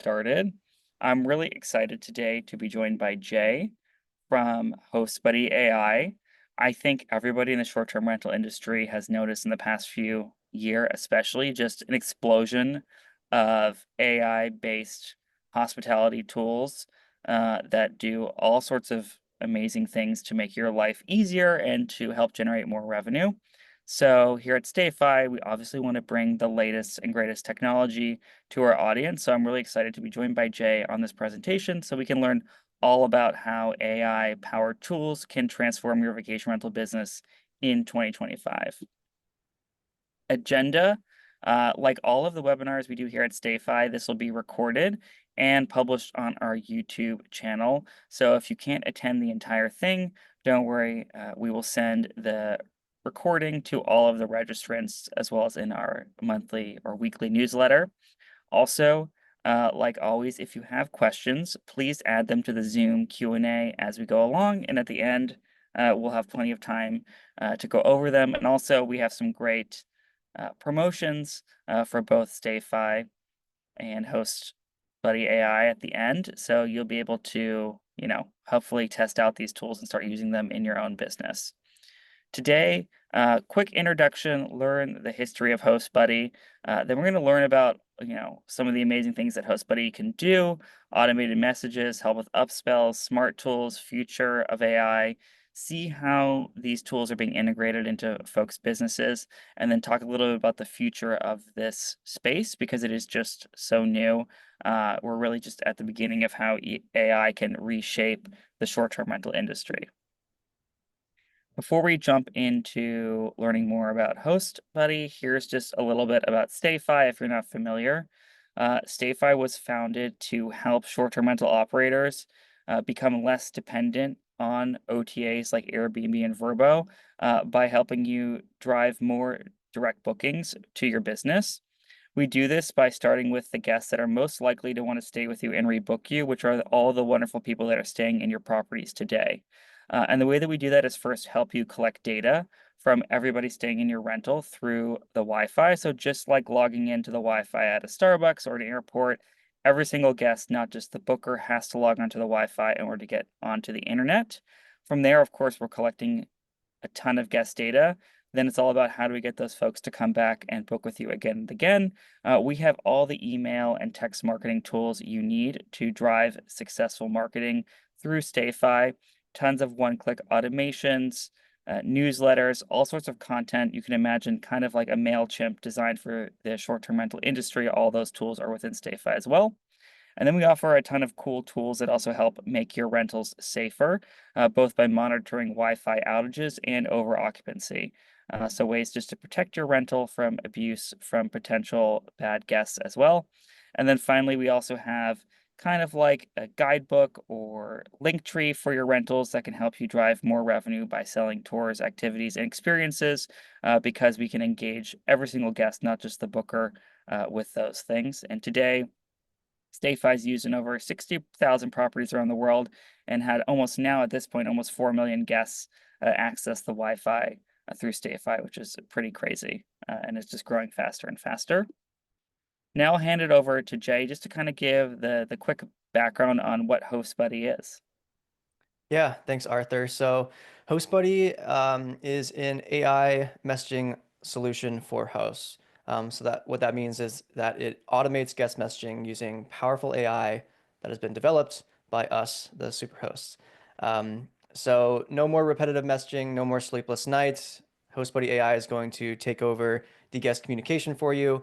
started. I'm really excited today to be joined by Jay from HostBuddy AI. I think everybody in the short-term rental industry has noticed in the past few year, especially just an explosion of AI-based hospitality tools that do all sorts of amazing things to make your life easier and to help generate more revenue. So here at StayFi, we obviously want to bring the latest and greatest technology to our audience. So I'm really excited to be joined by Jay on this presentation so we can learn all about how AI powered tools can transform your vacation rental business in 2025. Agenda, like all of the webinars we do here at StayFi, this will be recorded and published on our YouTube channel. So if you can't attend the entire thing, don't worry, we will send the recording to all of the registrants as well as in our monthly or weekly newsletter. Also, like always, if you have questions, please add them to the Zoom Q&A as we go along, and at the end, we'll have plenty of time to go over them. And also, we have some great promotions for both StayFi and HostBuddy AI at the end, so you'll be able to, hopefully test out these tools and start using them in your own business. Today, quick introduction, learn the history of HostBuddy. Then we're going to learn about, some of the amazing things that HostBuddy can do, automated messages, help with upspells, smart tools, future of AI, see how these tools are being integrated into folks' businesses, and then talk a little bit about the future of this space because it is just so new. We're really just at the beginning of how AI can reshape the short-term rental industry. Before we jump into learning more about HostBuddy, here's just a little bit about StayFi if you're not familiar. StayFi was founded to help short-term rental operators become less dependent on OTAs like Airbnb and Vrbo by helping you drive more direct bookings to your business. We do this by starting with the guests that are most likely to want to stay with you and rebook you, which are all the wonderful people that are staying in your properties today. And the way that we do that is first help you collect data from everybody staying in your rental through the Wi-Fi. So just like logging into the Wi-Fi at a Starbucks or an airport, every single guest, not just the booker, has to log onto the Wi-Fi in order to get onto the internet. From there, of course, we're collecting a ton of guest data. Then it's all about how do we get those folks to come back and book with you again and again. We have all the email and text marketing tools you need to drive successful marketing through StayFi. Tons of one-click automations, newsletters, all sorts of content. You can imagine kind of like a MailChimp designed for the short-term rental industry. All those tools are within StayFi as well. And then we offer a ton of cool tools that also help make your rentals safer, both by monitoring Wi-Fi outages and over occupancy. So ways just to protect your rental from abuse from potential bad guests as well. And then finally, we also have kind of like a guidebook or link tree for your rentals that can help you drive more revenue by selling tours, activities, and experiences because we can engage every single guest, not just the booker, with those things. And today, StayFi is used in over 60,000 properties around the world and had almost now at this point, almost 4 million guests access the Wi-Fi through StayFi, which is pretty crazy. And it's just growing faster and faster. Now I'll hand it over to Jay just to kind of give the quick background on what HostBuddy is. Yeah, thanks, Arthur. So HostBuddy is an AI messaging solution for hosts. So that what that means is that it automates guest messaging using powerful AI that has been developed by us, the superhosts. So no more repetitive messaging, no more sleepless nights. HostBuddy AI is going to take over the guest communication for you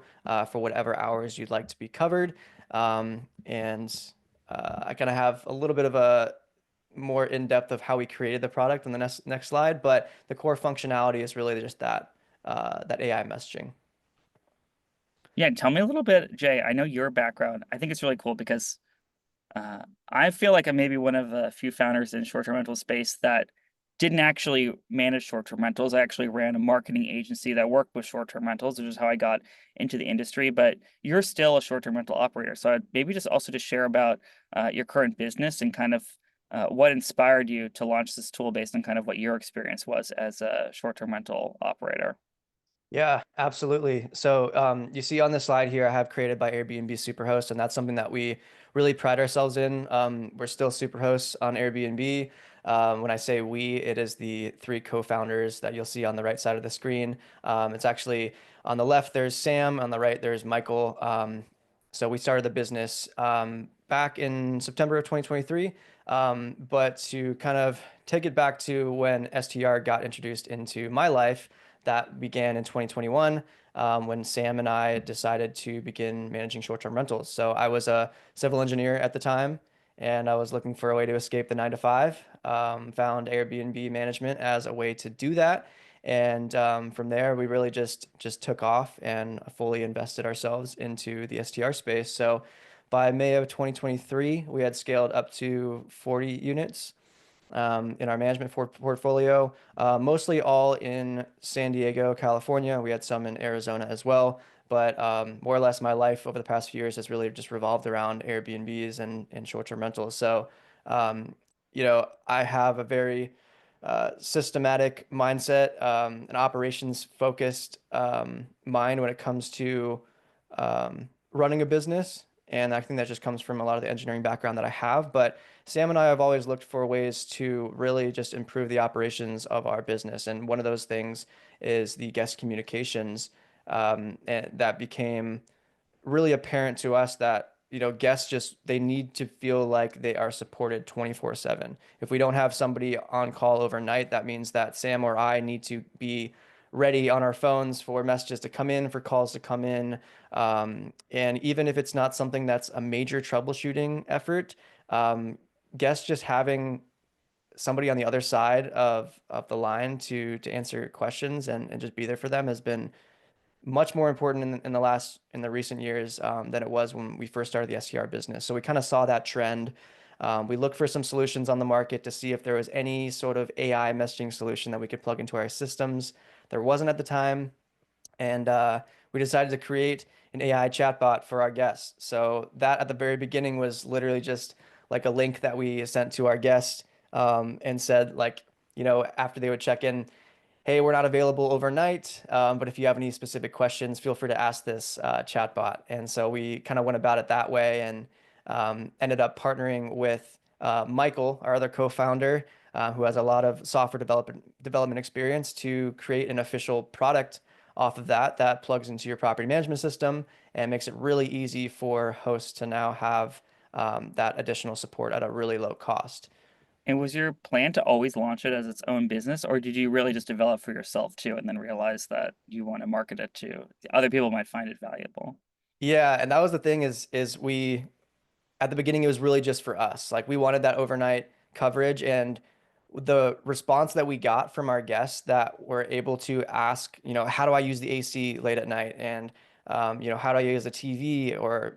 for whatever hours you'd like to be covered. And I kind of have a little bit of a more in depth of how we created the product on the next slide, but the core functionality is really just that AI messaging. Yeah, tell me a little bit, Jay. I know your background. I think it's really cool because I feel like I'm maybe one of the few founders in short-term rental space that didn't actually manage short-term rentals. I actually ran a marketing agency that worked with short-term rentals, which is how I got into the industry. But you're still a short-term rental operator, so maybe just also to share about your current business and kind of what inspired you to launch this tool based on kind of what your experience was as a short-term rental operator. Yeah, absolutely. So you see on the slide here, I have created by Airbnb Superhost, and that's something that we really pride ourselves in. We're still Superhosts on Airbnb. When I say we, it is the three co-founders that you'll see on the right side of the screen. It's actually on the left, there's Sam. On the right, there's Michael. So we started the business back in September of 2023. But to kind of take it back to when STR got introduced into my life, that began in 2021 when Sam and I decided to begin managing short-term rentals. So I was a civil engineer at the time, and I was looking for a way to escape the 9 to 5. Found Airbnb management as a way to do that, and from there we really just took off and fully invested ourselves into the STR space. So by May of 2023, we had scaled up to 40 units in our management portfolio, mostly all in San Diego, California. We had some in Arizona as well. But more or less, my life over the past few years has really just revolved around Airbnbs and short-term rentals. So, I have a very systematic mindset, an operations-focused mind when it comes to running a business. And I think that just comes from a lot of the engineering background that I have. But Sam and I have always looked for ways to really just improve the operations of our business. And one of those things is the guest communications. And that became really apparent to us that guests just they need to feel like they are supported 24/7. If we don't have somebody on call overnight, that means that Sam or I need to be ready on our phones for messages to come in, for calls to come in. And even if it's not something that's a major troubleshooting effort, guests just having somebody on the other side of the line to answer questions and just be there for them has been much more important in the recent years than it was when we first started the STR business. So we kind of saw that trend. We looked for some solutions on the market to see if there was any sort of AI messaging solution that we could plug into our systems. There wasn't at the time, and we decided to create an AI chatbot for our guests. So that at the very beginning was literally just like a link that we sent to our guests and said like, after they would check in, hey, we're not available overnight, but if you have any specific questions, feel free to ask this chatbot. And so we kind of went about it that way and ended up partnering with Michael, our other co-founder, who has a lot of software development experience to create an official product off of that plugs into your property management system and makes it really easy for hosts to now have that additional support at a really low cost. And was your plan to always launch it as its own business, or did you really just develop for yourself too, and then realize that you want to market it to other people might find it valuable? Yeah, and that was the thing is we at the beginning it was really just for us. Like we wanted that overnight coverage and the response that we got from our guests that were able to ask, how do I use the AC late at night? And how do I use the TV? Or,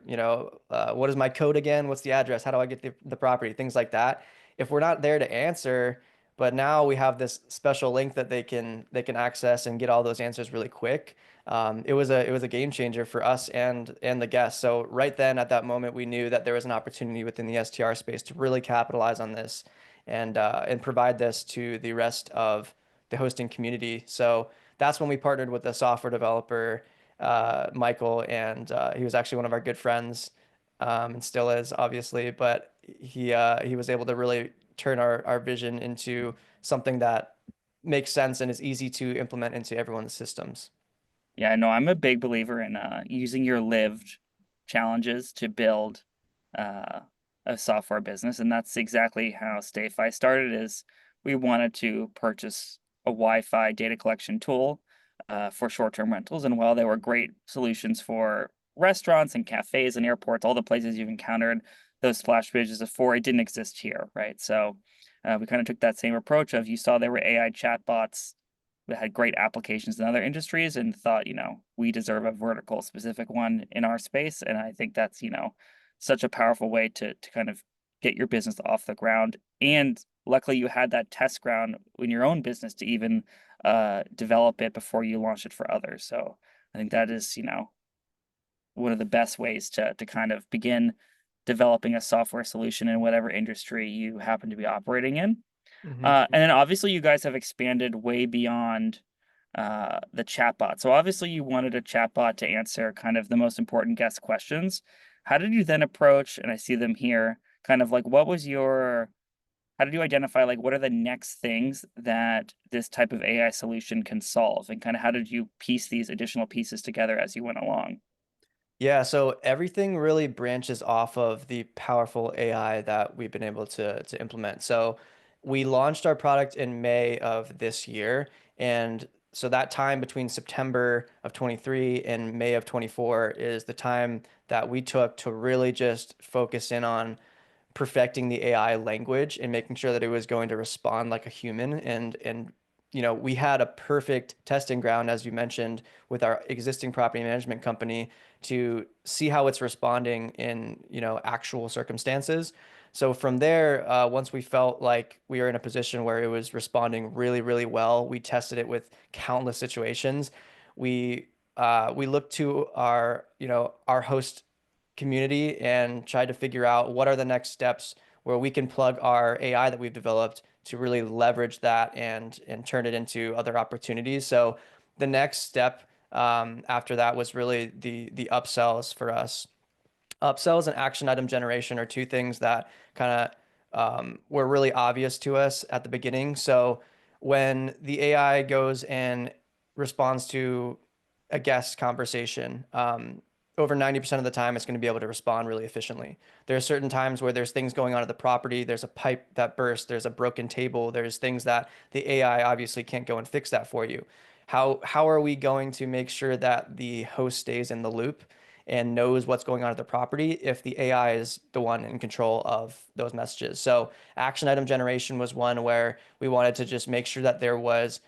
what is my code again? What's the address? How do I get the property? Things like that. If we're not there to answer, but now we have this special link that they can access and get all those answers really quick. It was a game changer for us and the guests. So right then at that moment, we knew that there was an opportunity within the STR space to really capitalize on this and provide this to the rest of the hosting community. So that's when we partnered with the software developer, Michael, and he was actually one of our good friends, and still is, obviously. But he was able to really turn our vision into something that makes sense and is easy to implement into everyone's systems. Yeah, no, I'm a big believer in using your lived challenges to build uh, a software business, and that's exactly how StayFi started. Is we wanted to purchase a Wi-Fi data collection tool for short-term rentals, and while there were great solutions for restaurants and cafes and airports, all the places you've encountered those splash pages before, it didn't exist here, right? So we kind of took that same approach of you saw there were AI chatbots that had great applications in other industries and thought, we deserve a vertical specific one in our space. And I think that's, such a powerful way to kind of get your business off the ground. And luckily you had that test ground in your own business to even develop it before you launch it for others. So I think that is, one of the best ways to kind of begin developing a software solution in whatever industry you happen to be operating in. Hmm. And then obviously you guys have expanded way beyond the chatbot. So obviously you wanted a chatbot to answer kind of the most important guest questions. How did you then approach, and I see them here, kind of like what was your how did you identify like what are the next things that this type of AI solution can solve? And kind of how did you piece these additional pieces together as you went along? Yeah, so everything really branches off of the powerful AI that we've been able to implement. So we launched our product in May of this year, and so that time between September of 23 and May of 24 is the time that we took to really just focus in on perfecting the AI language and making sure that it was going to respond like a human. And we had a perfect testing ground, as you mentioned, with our existing property management company to see how it's responding in, actual circumstances. So from there, once we felt like we were in a position where it was responding really, really well, we tested it with countless situations. We looked to our host community and tried to figure out what are the next steps where we can plug our AI that we've developed to really leverage that and turn it into other opportunities. So the next step after that was really the upsells for us. Upsells and action item generation are two things that kind of were really obvious to us at the beginning. So when the AI goes and responds to a guest conversation, over 90% of the time it's going to be able to respond really efficiently. There are certain times where there's things going on at the property, there's a pipe that burst, there's a broken table, there's things that the AI obviously can't go and fix that for you. How are we going to make sure that the host stays in the loop and knows what's going on at the property if the AI is the one in control of those messages? So action item generation was one where we wanted to just make sure that there was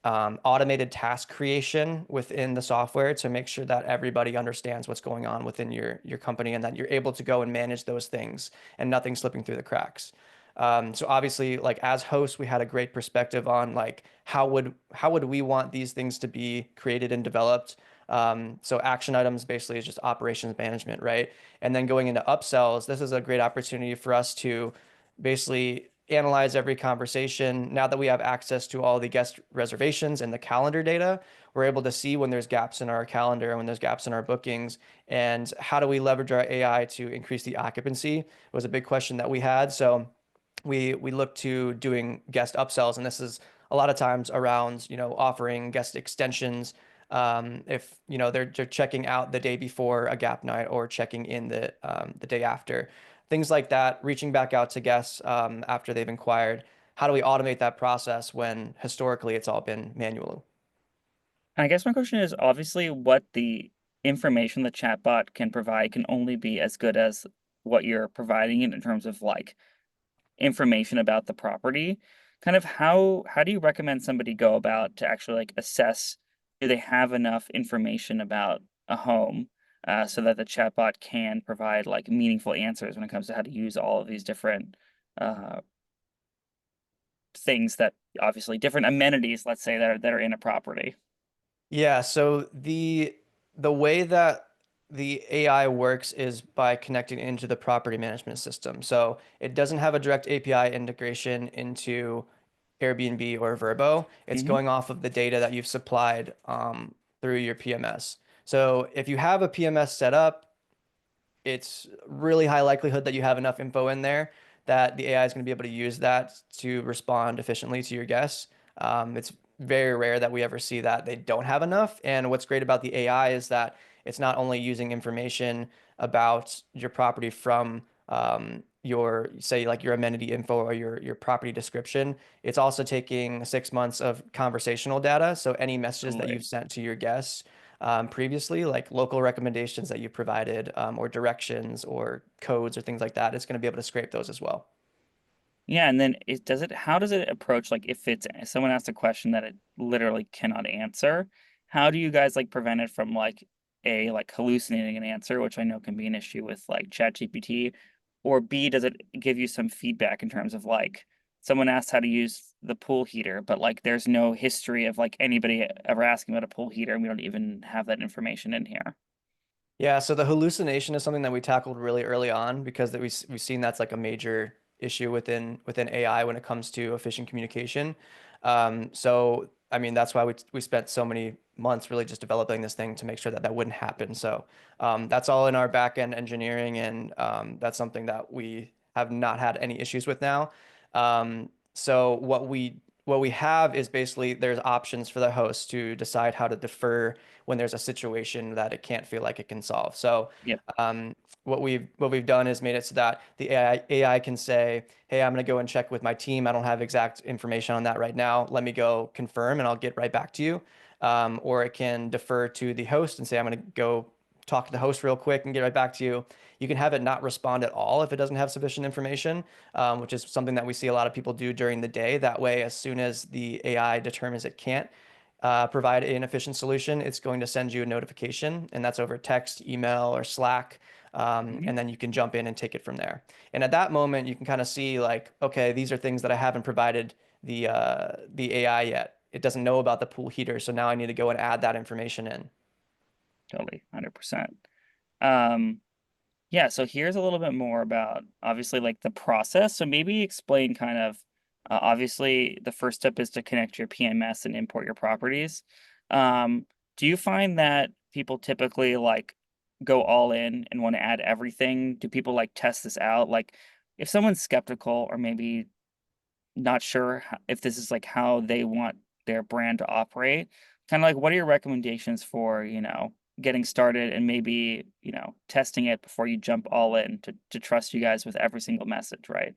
automated task creation within the software to make sure that everybody understands what's going on within your company and that you're able to go and manage those things and nothing slipping through the cracks. So obviously, like as hosts, we had a great perspective on like how would we want these things to be created and developed. So action items basically is just operations management, right? And then going into upsells, this is a great opportunity for us to basically analyze every conversation. Now that we have access to all the guest reservations and the calendar data, we're able to see when there's gaps in our calendar and when there's gaps in our bookings. And how do we leverage our AI to increase the occupancy was a big question that we had. So we look to doing guest upsells, and this is a lot of times around, offering guest extensions. If they're checking out the day before a gap night or checking in the day after, things like that, reaching back out to guests after they've inquired. How do we automate that process when historically it's all been manual? And I guess my question is obviously what the information the chatbot can provide can only be as good as what you're providing in terms of like information about the property. Kind of how do you recommend somebody go about to actually like assess do they have enough information about a home so that the chatbot can provide like meaningful answers when it comes to how to use all of these different uh, things that obviously different amenities, let's say that are in a property. Yeah, so the way that the AI works is by connecting into the property management system. So it doesn't have a direct API integration into Airbnb or Verbo. It's Hmm. going off of the data that you've supplied through your PMS. So if you have a PMS set up, it's really high likelihood that you have enough info in there that the AI is going to be able to use that to respond efficiently to your guests. It's very rare that we ever see that they don't have enough. And what's great about the AI is that it's not only using information about your property from your, say, like your amenity info or your property description. It's also taking 6 months of conversational data. So any messages that Totally. you've sent to your guests previously, like local recommendations that you provided, or directions or codes or things like that, it's going to be able to scrape those as well. Yeah, and then how does it approach like if it's someone asks a question that it literally cannot answer, how do you guys like prevent it from like A, like hallucinating an answer, which I know can be an issue with like ChatGPT, or B, does it give you some feedback in terms of like someone asks how to use the pool heater, but like there's no history of like anybody ever asking about a pool heater and we don't even have that information in here. Yeah, so the hallucination is something that we tackled really early on because we've seen that's like a major issue within AI when it comes to efficient communication. So I mean, that's why we spent so many months really just developing this thing to make sure that that wouldn't happen. So that's all in our back end engineering, and that's something that we have not had any issues with now. So what we have is basically there's options for the host to decide how to defer when there's a situation that it can't feel like it can solve. So Yep. um, what we've done is made it so that the AI can say, "Hey, I'm going to go and check with my team. I don't have exact information on that right now. Let me go confirm, and I'll get right back to you." Or it can defer to the host and say, "I'm going to go talk to the host real quick and get right back to you." You can have it not respond at all if it doesn't have sufficient information, which is something that we see a lot of people do during the day. That way, as soon as the AI determines it can't provide an efficient solution, it's going to send you a notification, and that's over text, email, or Slack. Mhm. And then you can jump in and take it from there. And at that moment, you can kind of see like, okay, these are things that I haven't provided the AI yet. It doesn't know about the pool heater, so now I need to go and add that information in. Totally, 100%. Um, Yeah, so here's a little bit more about obviously like the process. So maybe explain kind of obviously the first step is to connect your PMS and import your properties. Do you find that people typically like go all in and want to add everything? Do people like test this out? Like if someone's skeptical or maybe not sure if this is like how they want their brand to operate. Kind of like, what are your recommendations for, getting started and maybe, testing it before you jump all in to trust you guys with every single message, right?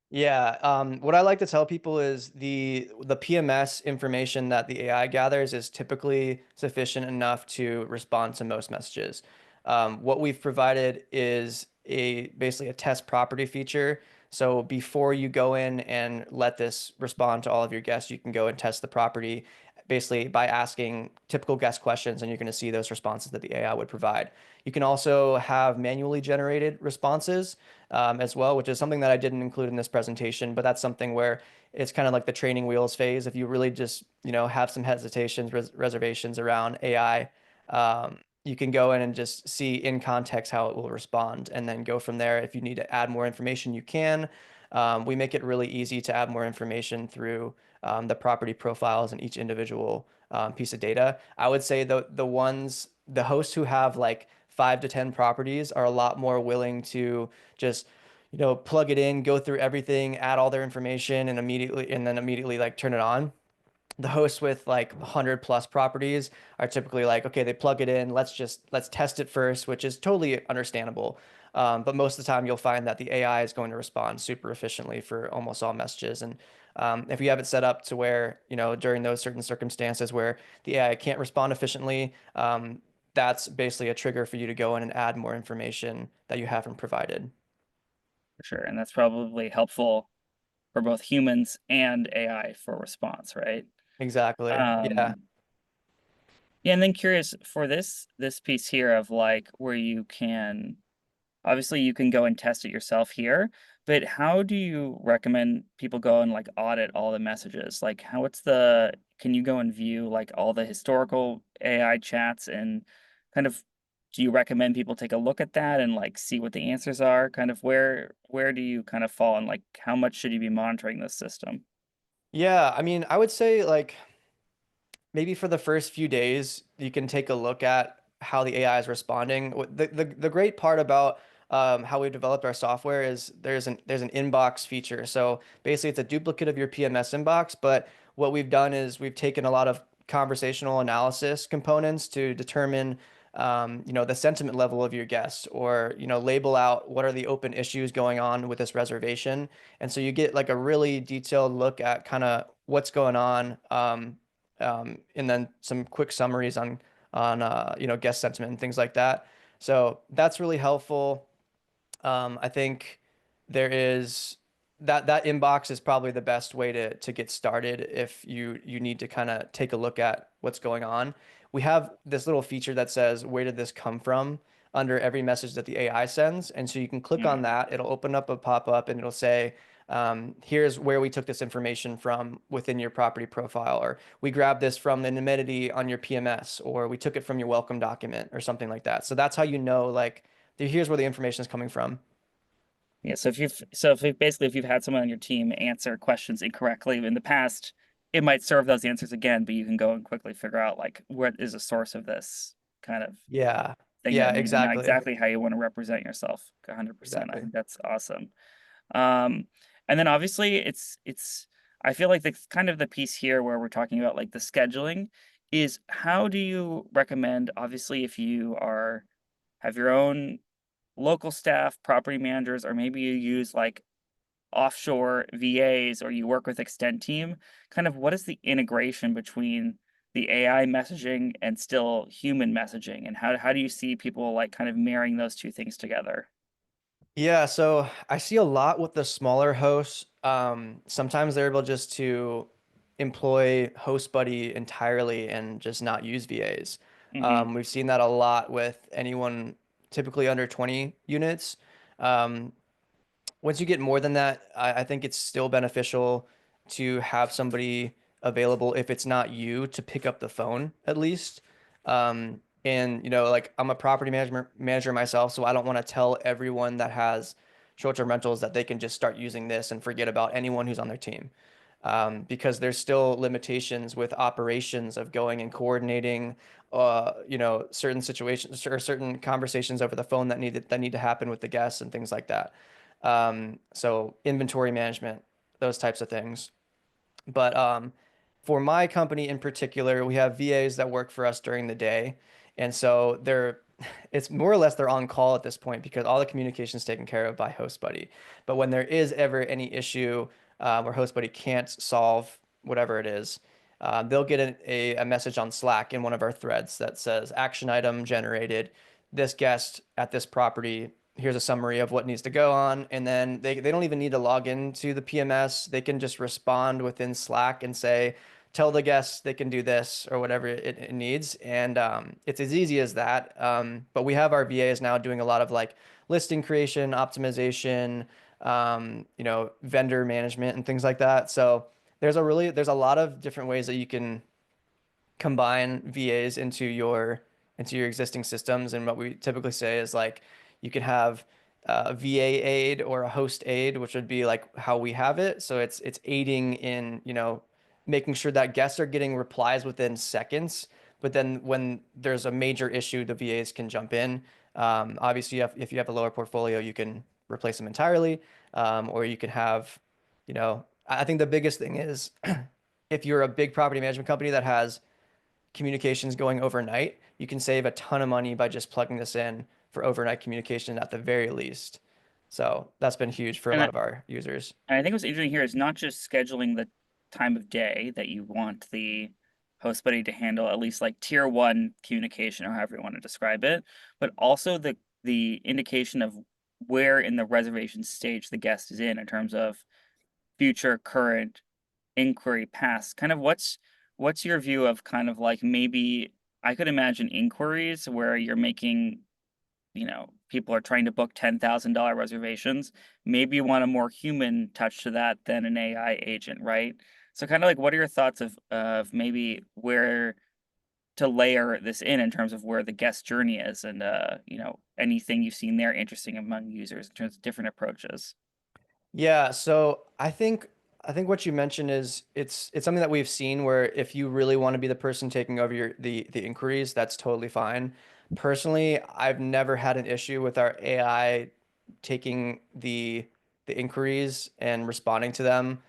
Yeah, what I like to tell people is the PMS information that the AI gathers is typically sufficient enough to respond to most messages. What we've provided is a basically a test property feature. So before you go in and let this respond to all of your guests, you can go and test the property basically by asking typical guest questions, and you're going to see those responses that the AI would provide. You can also have manually generated responses as well, which is something that I didn't include in this presentation, but that's something where it's kind of like the training wheels phase. If you really just, have some hesitations, reservations around AI, you can go in and just see in context how it will respond and then go from there. If you need to add more information, you can. We make it really easy to add more information through the property profiles in each individual piece of data. I would say the hosts who have like 5 to 10 properties are a lot more willing to just plug it in, go through everything, add all their information, and then immediately like turn it on. The hosts with like 100 plus properties are typically like, okay, they plug it in, let's test it first, which is totally understandable. But most of the time, you'll find that the AI is going to respond super efficiently for almost all messages. And if you have it set up to where, during those certain circumstances where the AI can't respond efficiently, that's basically a trigger for you to go in and add more information that you haven't provided. For sure. And that's probably helpful for both humans and AI for response, right? Exactly. Yeah. Um, yeah, and then curious for this piece here of like where you can obviously, you can go and test it yourself here, but how do you recommend people go and, like, audit all the messages? Like, can you go and view, like, all the historical AI chats and kind of do you recommend people take a look at that and, like, see what the answers are? Kind of where do you kind of fall and, like, how much should you be monitoring this system? Yeah. I mean, I would say like maybe for the first few days, you can take a look at how the AI is responding. The great part about how we developed our software is there's an inbox feature. So basically, it's a duplicate of your PMS inbox, but what we've done is we've taken a lot of conversational analysis components to determine the sentiment level of your guests, or label out what are the open issues going on with this reservation. And so you get like a really detailed look at kind of what's going on, and then some quick summaries on guest sentiment and things like that. So that's really helpful. I think there is that inbox is probably the best way to get started if you need to kind of take a look at what's going on. We have this little feature that says, where did this come from, under every message that the AI sends. And so you can click on Mm, that. It'll open up a pop-up and it'll say, here's where we took this information from within your property profile, or we grabbed this from the amenity on your PMS, or we took it from your welcome document or something like that. So that's how like, here's where the information is coming from. yeah, so if you've basically if you've had someone on your team answer questions incorrectly in the past, it might serve those answers again, but you can go and quickly figure out like what is the source of this kind of Yeah. thing Yeah, that may not exactly. exactly how you want to represent yourself. 100%. I Exactly. think that's awesome. Um, and then obviously it's I feel like the kind of the piece here where we're talking about like the scheduling is how do you recommend, obviously, if you are have your own local staff, property managers, or maybe you use like offshore VAs or you work with Extend Team, kind of what is the integration between the AI messaging and still human messaging? And how do you see people like kind of marrying those two things together? Yeah, so I see a lot with the smaller hosts. Sometimes they're able just to employ HostBuddy entirely and just not use VAs. Hmm. We've seen that a lot with anyone typically under 20 units. Um, Once you get more than that, I think it's still beneficial to have somebody available if it's not you to pick up the phone at least. And like I'm a property manager myself, so I don't want to tell everyone that has short-term rentals that they can just start using this and forget about anyone who's on their team. Because there's still limitations with operations of going and coordinating, certain situations or certain conversations over the phone that need to happen with the guests and things like that. So inventory management, those types of things. But for my company in particular, we have VAs that work for us during the day. And so it's more or less they're on call at this point because all the communication is taken care of by HostBuddy. But when there is ever any issue where HostBuddy can't solve whatever it is, they'll get a message on Slack in one of our threads that says action item generated, this guest at this property, here's a summary of what needs to go on. And then they don't even need to log into the PMS. They can just respond within Slack and say, tell the guests they can do this or whatever it needs. And it's as easy as that. But we have our VAs now doing a lot of like listing creation, optimization, vendor management and things like that. So there's a lot of different ways that you can combine VAs into your existing systems. And what we typically say is like you can have a VA aid or a host aid, which would be like how we have it. So it's aiding in, making sure that guests are getting replies within seconds. But then when there's a major issue, the VAs can jump in. Obviously, if you have a lower portfolio, you can replace them entirely, or you can have, I think the biggest thing is if you're a big property management company that has communications going overnight, you can save a ton of money by just plugging this in for overnight communication at the very least. So that's been huge for a And lot of our users. I think what's interesting here is not just scheduling the time of day that you want the host buddy to handle, at least like tier one communication or however you want to describe it, but also the indication of where in the reservation stage the guest is in terms of future, current, inquiry, past. Kind of what's your view of kind of like maybe I could imagine inquiries where you're making people are trying to book $10,000 reservations. Maybe you want a more human touch to that than an AI agent, right? So kind of like what are your thoughts of maybe where to layer this in terms of where the guest journey is and anything you've seen there interesting among users in terms of different approaches. Yeah, so I think what you mentioned is it's something that we've seen where if you really want to be the person taking over the inquiries, that's totally fine. Personally, I've never had an issue with our AI taking the inquiries and responding to them.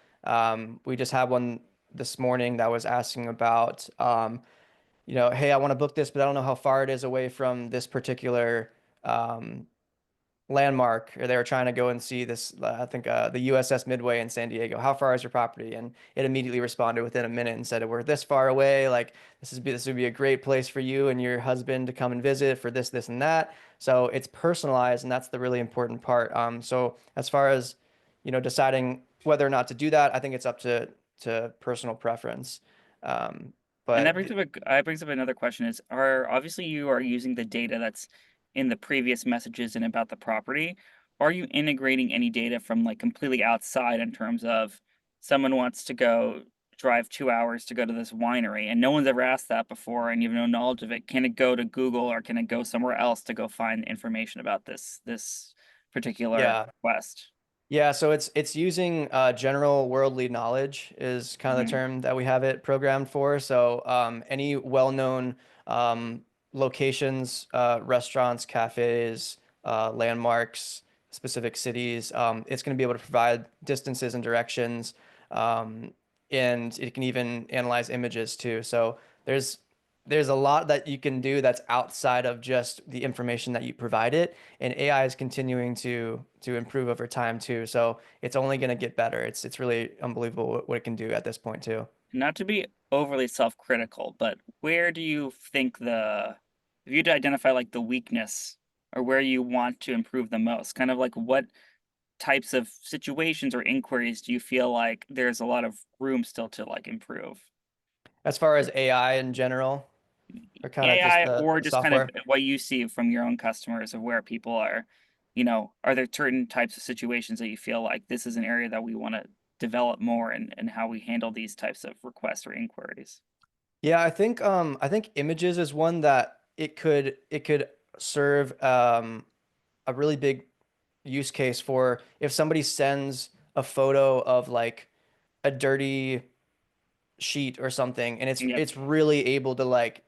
We just had one this morning that was asking about hey, I want to book this, but I don't know how far it is away from this particular um, landmark, or they were trying to go and see this, I think the USS Midway in San Diego. How far is your property? And it immediately responded within a minute and said, we're this far away. Like this would be a great place for you and your husband to come and visit for this, this, and that. So it's personalized, and that's the really important part. So as far as deciding whether or not to do that, I think it's up to personal preference. Um, And that but brings up that brings up another question is are obviously you are using the data that's in the previous messages and about the property. Are you integrating any data from like completely outside in terms of someone wants to go drive 2 hours to go to this winery and no one's ever asked that before and you have no knowledge of it? Can it go to Google or can it go somewhere else to go find information about this particular yeah. quest? Yeah, so it's using general worldly knowledge is kind of the Hmm. term that we have it programmed for. So any well-known locations, restaurants, cafes, landmarks, specific cities, it's going to be able to provide distances and directions, um, and it can even analyze images too. So there's there's a lot that you can do that's outside of just the information that you provide it, and AI is continuing to improve over time too. So it's only going to get better. It's really unbelievable what it can do at this point too. Not to be overly self-critical, but where do you think if you had to identify like the weakness or where you want to improve the most, kind of like what types of situations or inquiries do you feel like there's a lot of room still to like improve? As far as AI in general, or kind of just AI or the just kind of software. what you see from your own customers of where people are, are there certain types of situations that you feel like this is an area that we want to develop more and how we handle these types of requests or inquiries? Yeah, I think images is one that it could serve a really big use case for if somebody sends a photo of like a dirty sheet or something, and Yep. it's really able to like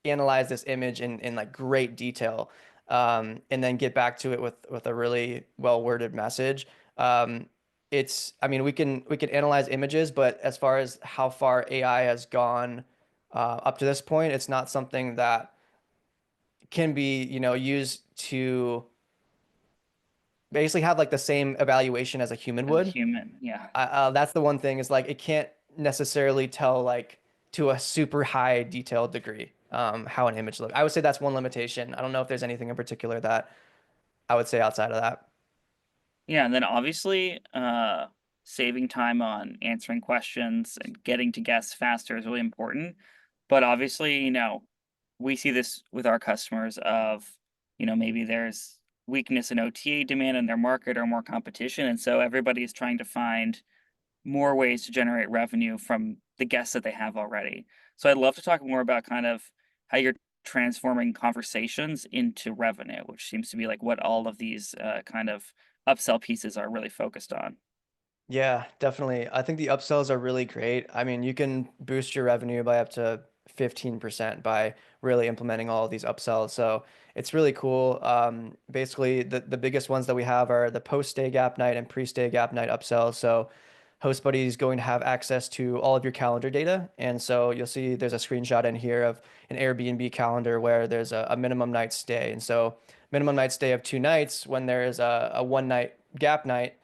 analyze this image in like great detail, and then get back to it with a really well worded message. It's I mean we can analyze images, but as far as how far AI has gone up to this point, it's not something that can be used to basically have like the same evaluation as a human As a would. human, yeah. That's the one thing is like it can't necessarily tell like to a super high detailed degree how an image looks. I would say that's one limitation. I don't know if there's anything in particular that I would say outside of that. Yeah, and then obviously, saving time on answering questions and getting to guests faster is really important. But obviously, we see this with our customers of, maybe there's weakness in OTA demand in their market or more competition. And so everybody is trying to find more ways to generate revenue from the guests that they have already. So I'd love to talk more about kind of how you're transforming conversations into revenue, which seems to be like what all of these kind of upsell pieces are really focused on. Yeah, definitely. I think the upsells are really great. I mean, you can boost your revenue by up to 15% by really implementing all of these upsells. So it's really cool. Basically, the biggest ones that we have are the post-stay gap night and pre-stay gap night upsells. So HostBuddy is going to have access to all of your calendar data. And so you'll see there's a screenshot in here of an Airbnb calendar where there's a minimum night stay. And so minimum night stay of 2 nights when there is a one night gap night.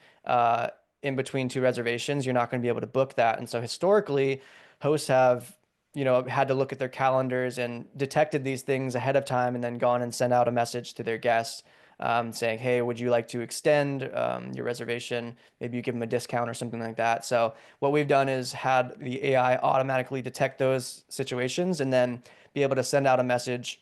In between two reservations, you're not going to be able to book that. And so historically, hosts have, had to look at their calendars and detected these things ahead of time and then gone and sent out a message to their guests saying, hey, would you like to extend your reservation? Maybe you give them a discount or something like that. So what we've done is had the AI automatically detect those situations and then be able to send out a message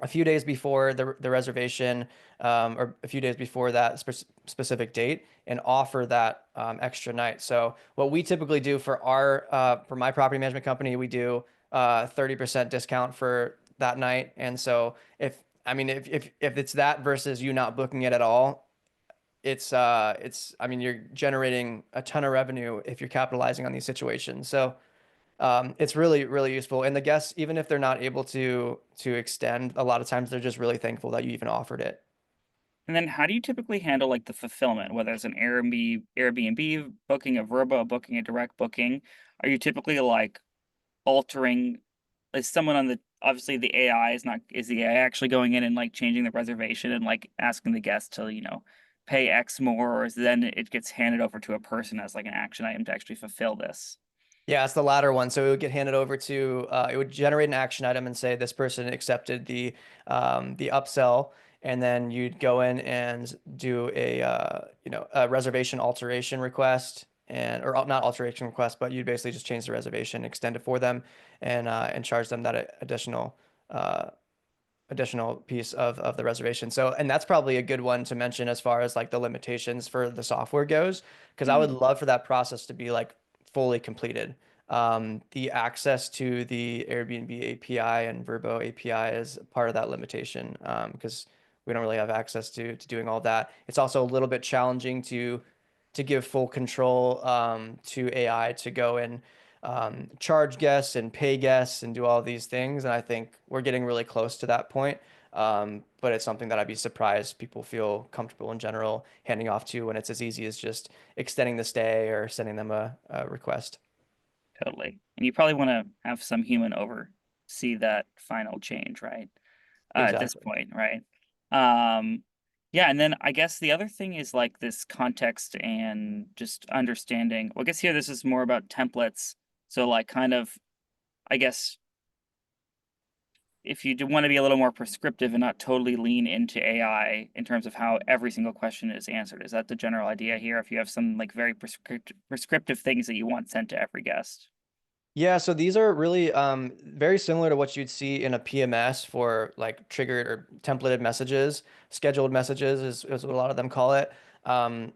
a few days before the reservation, or a few days before that specific date, and offer that extra night. So what we typically do for our for my property management company, we do 30% discount for that night. And so if I mean if it's that versus you not booking it at all, it's I mean you're generating a ton of revenue if you're capitalizing on these situations. So it's really, really useful. And the guests, even if they're not able to extend, a lot of times they're just really thankful that you even offered it. And then how do you typically handle like the fulfillment, whether it's an Airbnb booking, a Vrbo booking, a direct booking? Are you typically like altering is someone on the obviously the AI is the AI actually going in and like changing the reservation and like asking the guest to, pay X more, or is then it gets handed over to a person as like an action item to actually fulfill this? Yeah, it's the latter one. So it would get handed over to, it would generate an action item and say this person accepted the upsell, and then you'd go in and do a reservation alteration request, and or not alteration request, but you'd basically just change the reservation, extend it for them, and charge them that uh, additional piece of the reservation. So, and that's probably a good one to mention as far as like the limitations for the software goes, because I would Mhm. love for that process to be like fully completed. The access to the Airbnb API and Vrbo API is part of that limitation, because we don't really have access to doing all that. It's also a little bit challenging to to give full control to AI to go and charge guests and pay guests and do all these things. And I think we're getting really close to that point. But it's something that I'd be surprised people feel comfortable in general handing off to when it's as easy as just extending the stay or sending them a request. Totally. And you probably want to have some human oversee that final change, right? At this Exactly. point, right? Um, yeah, and then I guess the other thing is like this context and just understanding. Well, I guess here this is more about templates. So like kind of, I guess if you do want to be a little more prescriptive and not totally lean into AI in terms of how every single question is answered, is that the general idea here? If you have some like very prescriptive things that you want sent to every guest. Yeah, so these are really very similar to what you'd see in a PMS for like triggered or templated messages, scheduled messages is what a lot of them call it.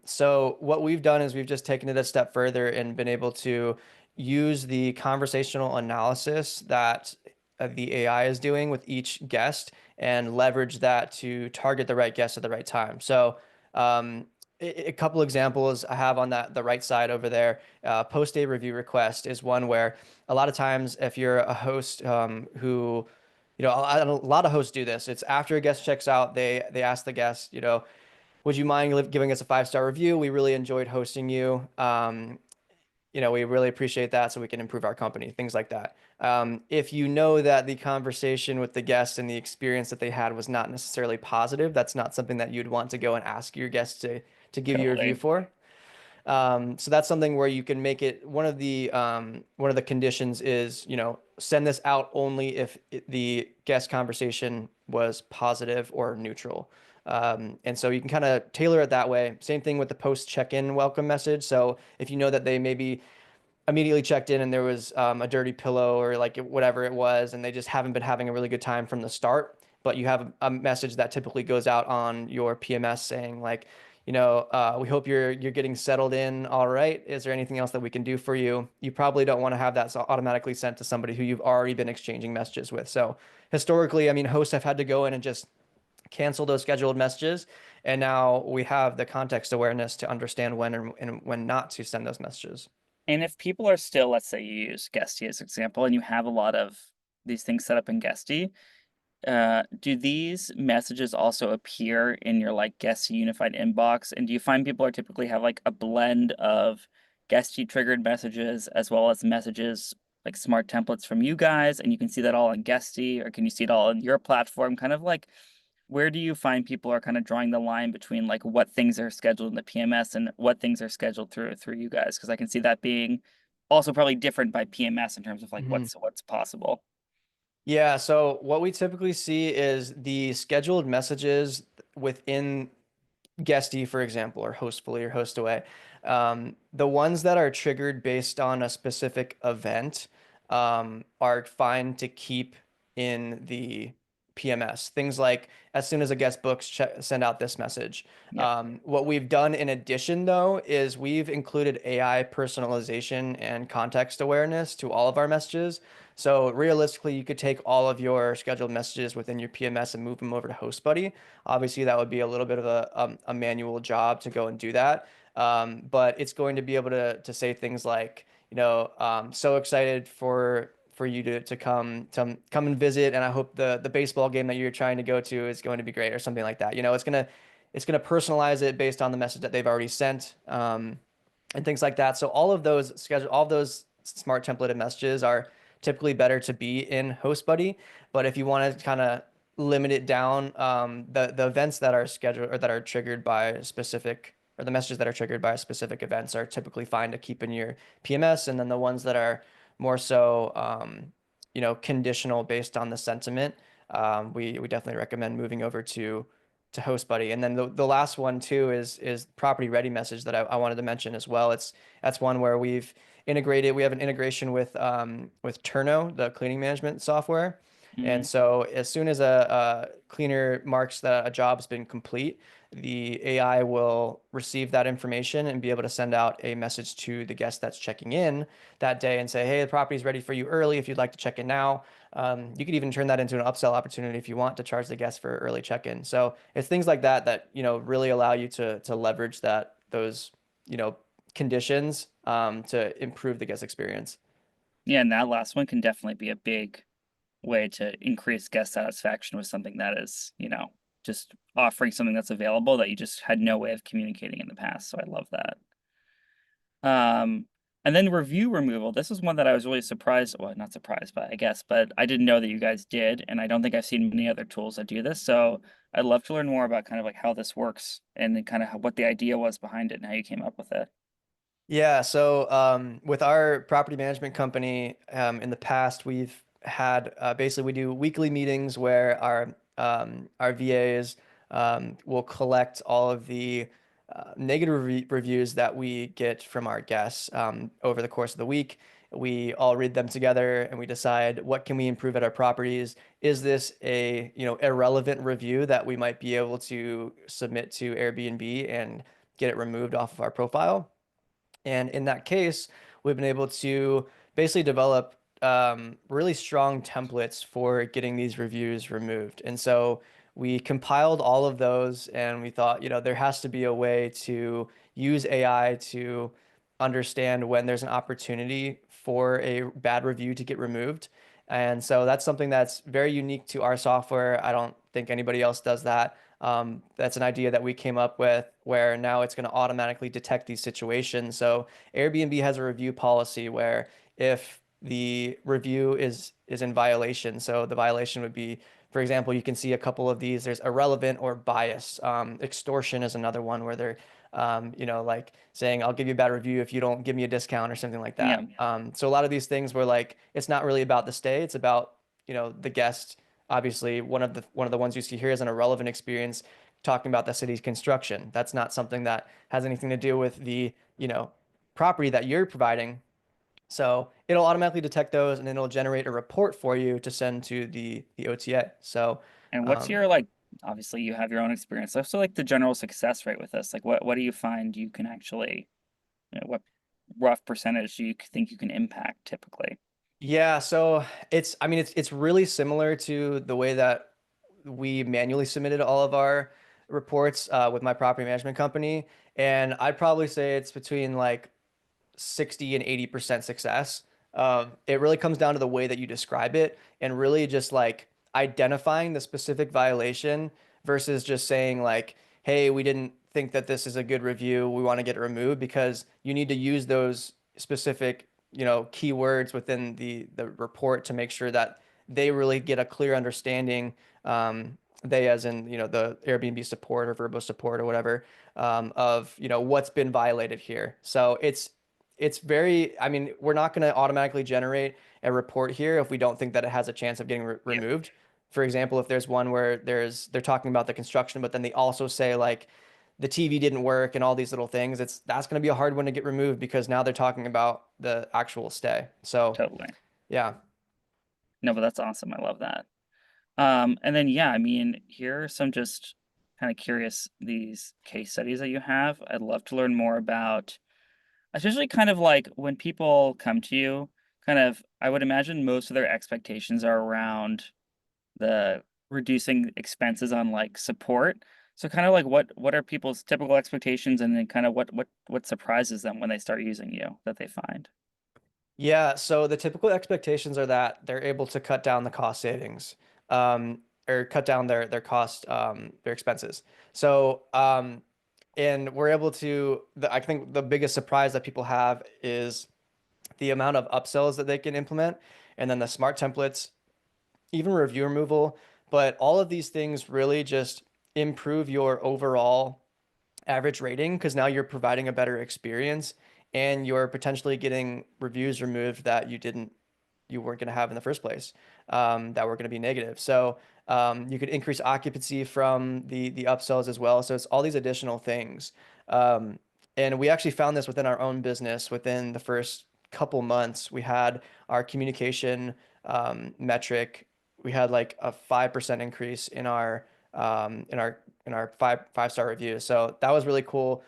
So what we've done is we've just taken it a step further and been able to use the conversational analysis that the AI is doing with each guest and leverage that to target the right guest at the right time. So um, a couple examples I have on that the right side over there. Post-day review request is one where a lot of times if you're a host who, a lot of hosts do this. It's after a guest checks out, they ask the guest, would you mind giving us a 5-star review? We really enjoyed hosting you. We really appreciate that so we can improve our company, things like that. If you know that the conversation with the guest and the experience that they had was not necessarily positive, that's not something that you'd want to go and ask your guests to give you a review Totally. for. So that's something where you can make it one of the conditions is, send this out only if the guest conversation was positive or neutral. And so you can kind of tailor it that way. Same thing with the post check-in welcome message. So if you know that they maybe immediately checked in and there was a dirty pillow or like whatever it was, and they just haven't been having a really good time from the start. But you have a message that typically goes out on your PMS saying like, we hope you're getting settled in. All right. Is there anything else that we can do for you? You probably don't want to have that automatically sent to somebody who you've already been exchanging messages with. So historically, I mean, hosts have had to go in and just cancel those scheduled messages. And now we have the context awareness to understand when and when not to send those messages. And if people are still, let's say you use Guesty as example, and you have a lot of these things set up in Guesty, do these messages also appear in your like Guesty unified inbox? And do you find people are typically have like a blend of Guesty triggered messages as well as messages like smart templates from you guys, and you can see that all on Guesty, or can you see it all on your platform? Kind of like where do you find people are kind of drawing the line between like what things are scheduled in the PMS and what things are scheduled through you guys? Because I can see that being also probably different by PMS in terms of like Mhm. what's possible. Yeah, so what we typically see is the scheduled messages within Guesty, for example, or Hostfully or Hostaway. The ones that are triggered based on a specific event are fine to keep in the PMS. Things like as soon as a guest books, send out this message. Yep. What we've done in addition, though, is we've included AI personalization and context awareness to all of our messages. So realistically, you could take all of your scheduled messages within your PMS and move them over to HostBuddy. Obviously, that would be a little bit of a manual job to go and do that. But it's going to be able to say things like, so excited for you to come and visit, and I hope the baseball game that you're trying to go to is going to be great or something like that. It's gonna personalize it based on the message that they've already sent. And things like that. So all of those smart templated messages are typically better to be in HostBuddy. But if you want to kind of limit it down, the events that are scheduled or that are triggered by specific or the messages that are triggered by specific events are typically fine to keep in your PMS, and then the ones that are more so, conditional based on the sentiment, we definitely recommend moving over to HostBuddy. And then the last one too is property ready message that I wanted to mention as well. That's one where we've integrated. We have an integration with Turno, the cleaning management software. And Hmm. so as soon as a cleaner marks that a job's been complete, the AI will receive that information and be able to send out a message to the guest that's checking in that day and say, hey, the property's ready for you early if you'd like to check in now. You could even turn that into an upsell opportunity if you want to charge the guest for early check-in. So it's things like that that really allow you to leverage those you know, conditions to improve the guest experience. Yeah, and that last one can definitely be a big way to increase guest satisfaction with something that is, just offering something that's available that you just had no way of communicating in the past. So I love that. Um, and then review removal. This is one that I was really surprised. Well, not surprised by, I guess, but I didn't know that you guys did, and I don't think I've seen many other tools that do this. So I'd love to learn more about kind of like how this works and then kind of what the idea was behind it and how you came up with it. Yeah, so with our property management company, in the past, we've had basically we do weekly meetings where our VAs will collect all of the negative reviews that we get from our guests over the course of the week. We all read them together and we decide what can we improve at our properties. Is this a irrelevant review that we might be able to submit to Airbnb and get it removed off of our profile? And in that case, we've been able to basically develop really strong templates for getting these reviews removed. And so we compiled all of those and we thought, there has to be a way to use AI to understand when there's an opportunity for a bad review to get removed. And so that's something that's very unique to our software. I don't think anybody else does that. That's an idea that we came up with where now it's going to automatically detect these situations. So Airbnb has a review policy where if the review is in violation, so the violation would be, for example, you can see a couple of these. There's irrelevant or bias. Extortion is another one where they're like saying, I'll give you a bad review if you don't give me a discount or something like Yeah. that. So a lot of these things were like, it's not really about the stay, it's about, the guest. Obviously, one of the ones you see here is an irrelevant experience talking about the city's construction. That's not something that has anything to do with the, property that you're providing. So it'll automatically detect those and then it'll generate a report for you to send to the OTA. So And what's um, your like, obviously you have your own experience. So like the general success rate with this? Like what do you find you can actually, what rough percentage do you think you can impact typically? yeah, so I mean it's really similar to the way that we manually submitted all of our reports with my property management company, and I'd probably say it's between like 60 and 80% success. It really comes down to the way that you describe it and really just like identifying the specific violation versus just saying like, hey, we didn't think that this is a good review. We want to get it removed because you need to use those specific, keywords within the report to make sure that they really get a clear understanding. They as in, the Airbnb support or Verbo support or whatever, of, what's been violated here. So it's very, I mean, we're not going to automatically generate a report here if we don't think that it has a chance of getting Yeah, removed. For example, if there's one where they're talking about the construction, but then they also say like the TV didn't work and all these little things, that's going to be a hard one to get removed because now they're talking about the actual stay. So, totally. yeah. No, but that's awesome. I love that. And then yeah, I mean, here are some just kind of curious these case studies that you have. I'd love to learn more about, especially kind of like when people come to you, kind of, I would imagine most of their expectations are around the reducing expenses on like support. So kind of like what are people's typical expectations and then kind of what surprises them when they start using you that they find? Yeah, so the typical expectations are that they're able to cut down the cost savings, or cut down their cost, their expenses. So, and we're able to, I think the biggest surprise that people have is the amount of upsells that they can implement, and then the smart templates, even review removal. But all of these things really just improve your overall average rating because now you're providing a better experience and you're potentially getting reviews removed that you weren't going to have in the first place, that were going to be negative. So you could increase occupancy from the upsells as well. So it's all these additional things. Um, and we actually found this within our own business. Within the first couple months, we had our communication metric. We had like a 5% increase in our five-star reviews. So that was really cool.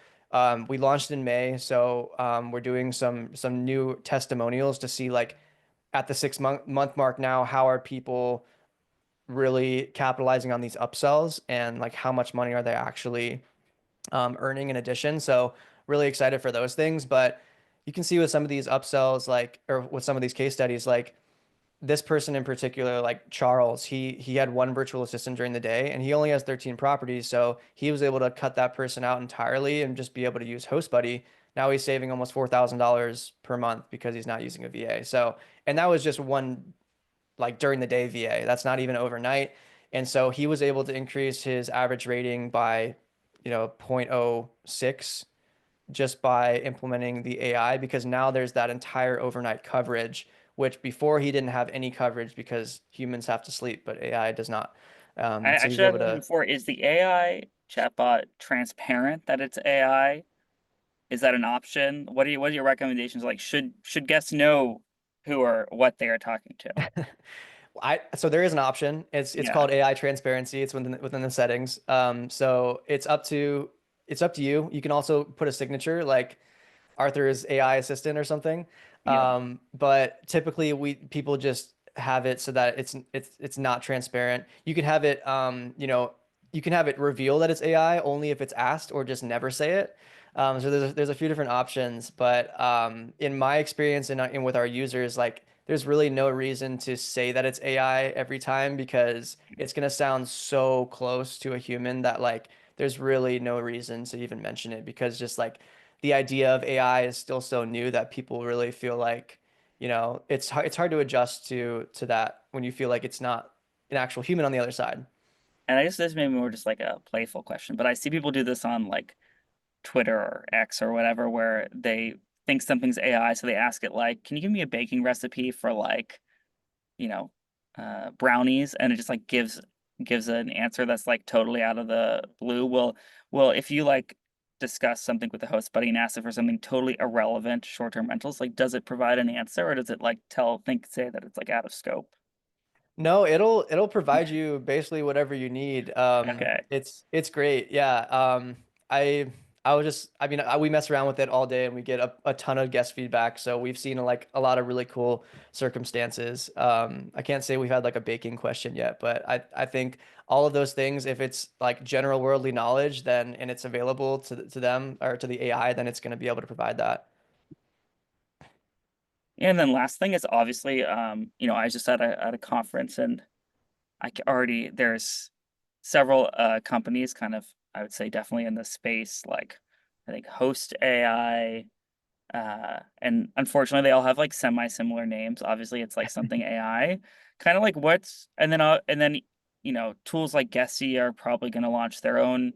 We launched in May, so we're doing some new testimonials to see like at the six month mark now, how are people really capitalizing on these upsells and like how much money are they actually earning in addition. So really excited for those things. But you can see with some of these upsells, like, or with some of these case studies, like this person in particular, like Charles, he had one virtual assistant during the day and he only has 13 properties. So he was able to cut that person out entirely and just be able to use HostBuddy. Now he's saving almost $4,000 per month because he's not using a VA. So, and that was just one like during the day VA. That's not even overnight. And so he was able to increase his average rating by, you know, zero point zero 0.06 just by implementing the AI because now there's that entire overnight coverage, which before he didn't have any coverage because humans have to sleep, but AI does not. I So he's actually have able one to. before. Is the AI chatbot transparent that it's AI? Is that an option? What are your recommendations? Like, should guests know who or what they are talking to? So there is an option. It's Yeah, called AI transparency. It's within the settings. So it's up to you. You can also put a signature like Arthur's AI assistant or something. yeah. But typically we people just have it so that it's not transparent. You can have it you can have it reveal that it's AI only if it's asked or just never say it. So there's a few different options, but in my experience and with our users, like there's really no reason to say that it's AI every time because it's gonna sound so close to a human that like there's really no reason to even mention it because just like the idea of AI is still so new that people really feel like, it's hard to adjust to that when you feel like it's not an actual human on the other side. And I guess this may be more just like a playful question, but I see people do this on like Twitter or X or whatever, where they think something's AI, so they ask it like, "Can you give me a baking recipe for like, you know, brownies?" And it just like gives an answer that's like totally out of the blue. Well, if you like discuss something with the host buddy and ask it for something totally irrelevant, short-term rentals, like does it provide an answer or does it like say that it's like out of scope? No, it'll provide you basically whatever you need. Okay. It's great. Yeah. I I was just I mean we mess around with it all day and we get a ton of guest feedback. So we've seen like a lot of really cool circumstances. I can't say we've had like a baking question yet, but I think all of those things, if it's like general worldly knowledge, then and it's available to them or to the AI, then it's going to be able to provide that. And then last thing is obviously, I was just at a conference and already there's several companies kind of I would say definitely in this space like I think Host AI and unfortunately they all have like semi-similar names. Obviously it's like something AI. Kind of like what's and then tools like Gessie are probably going to launch their own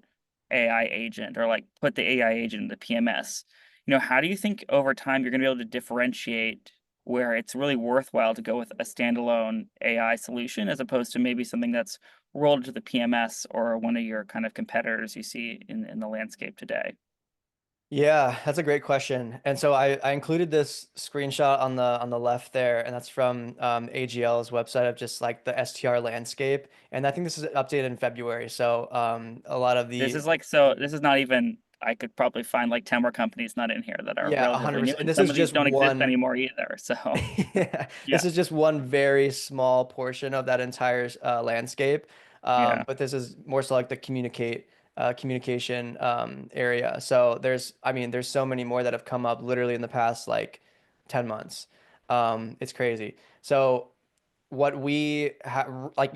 AI agent or like put the AI agent into PMS. How do you think over time you're going to be able to differentiate where it's really worthwhile to go with a standalone AI solution as opposed to maybe something that's rolled into the PMS or one of your kind of competitors you see in the landscape today? Yeah, that's a great question. And so I included this screenshot on the left there, and that's from AGL's website of just like the STR landscape. And I think this is updated in February. So a lot of This the is like so this is not even I could probably find like 10 more companies not in here that are yeah, relatively new, 100%. And and this some is of these just don't exist one anymore either. So, yeah, yeah, this is just one very small portion of that entire landscape. yeah. But this is more so like the communication area. So I mean, there's so many more that have come up literally in the past like 10 months. It's crazy. So what we have like